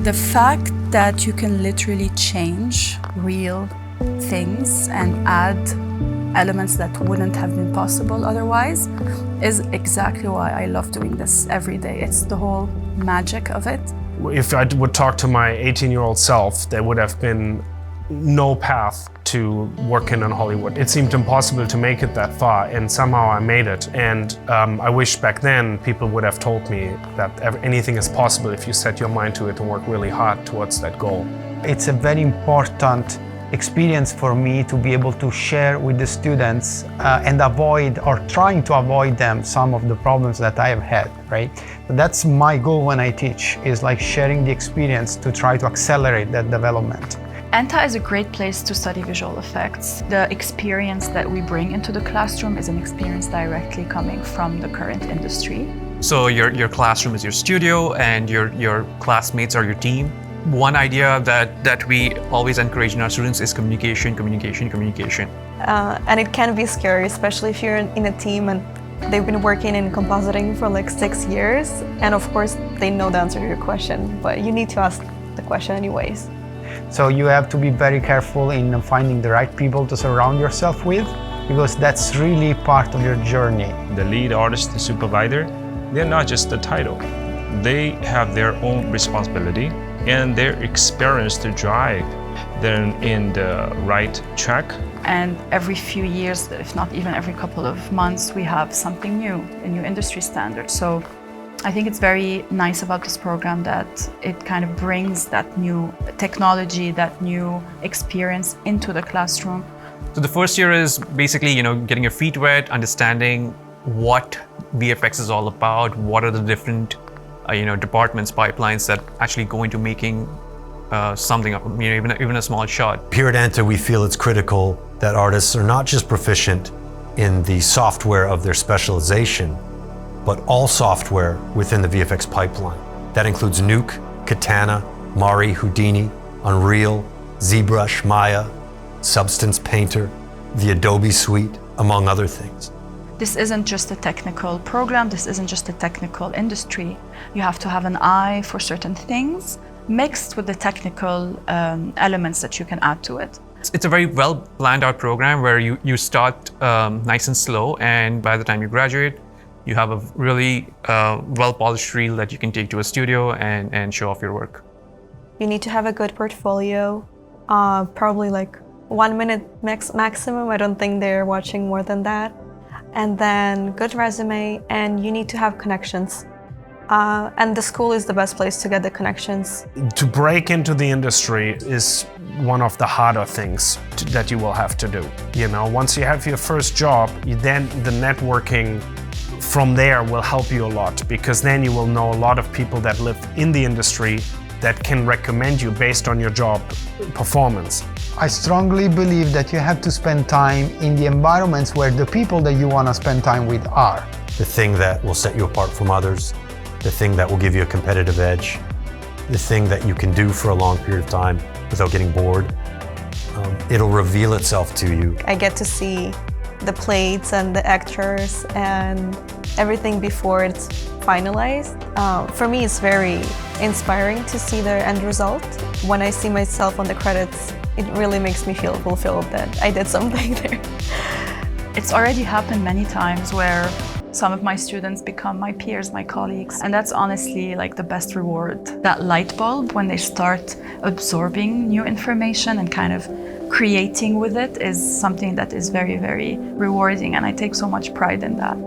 The fact that you can literally change real things and add elements that wouldn't have been possible otherwise is exactly why I love doing this every day. It's the whole magic of it. If I would talk to my 18-year-old self, there would have been no path to working in Hollywood. It seemed impossible to make it that far, and somehow I made it. And I wish back then people would have told me that anything is possible if you set your mind to it and work really hard towards that goal. It's a very important experience for me to be able to share with the students and avoid, or trying to avoid them, some of the problems that I have had, right? But that's my goal when I teach, is like sharing the experience to try to accelerate that development. ENTA is a great place to study visual effects. The experience that we bring into the classroom is an experience directly coming from the current industry. So your classroom is your studio and your classmates are your team. One idea that we always encourage in our students is communication, communication, communication. And it can be scary, especially if you're in a team and they've been working in compositing for like 6 years. And of course, they know the answer to your question, but you need to ask the question anyways. So you have to be very careful in finding the right people to surround yourself with, because that's really part of your journey. The lead artist, the supervisor, they're not just the title. They have their own responsibility and their experience to drive them in the right track. And every few years, if not even every couple of months, we have something new, a new industry standard. So I think it's very nice about this program that it kind of brings that new technology, that new experience into the classroom. So the first year is basically, getting your feet wet, understanding what VFX is all about, what are the different, departments, pipelines that actually go into making something, even a small shot. Here at ENTA, we feel it's critical that artists are not just proficient in the software of their specialization, but all software within the VFX pipeline. That includes Nuke, Katana, Mari, Houdini, Unreal, ZBrush, Maya, Substance Painter, the Adobe Suite, among other things. This isn't just a technical program, this isn't just a technical industry. You have to have an eye for certain things mixed with the technical elements that you can add to it. It's a very well planned out program where you start nice and slow, and by the time you graduate, you have a really well-polished reel that you can take to a studio and show off your work. You need to have a good portfolio, probably like 1 minute maximum. I don't think they're watching more than that. And then good resume, and you need to have connections. And the school is the best place to get the connections. To break into the industry is one of the harder things that you will have to do. Once you have your first job, then the networking from there will help you a lot, because then you will know a lot of people that live in the industry that can recommend you based on your job performance. I strongly believe that you have to spend time in the environments where the people that you want to spend time with are. The thing that will set you apart from others, the thing that will give you a competitive edge, the thing that you can do for a long period of time without getting bored. It'll reveal itself to you. I get to see the plates and the actors and everything before it's finalized. For me, it's very inspiring to see the end result. When I see myself on the credits, it really makes me feel fulfilled that I did something there. It's already happened many times where some of my students become my peers, my colleagues, and that's honestly like the best reward. That light bulb, when they start absorbing new information and kind of creating with it, is something that is very, very rewarding, and I take so much pride in that.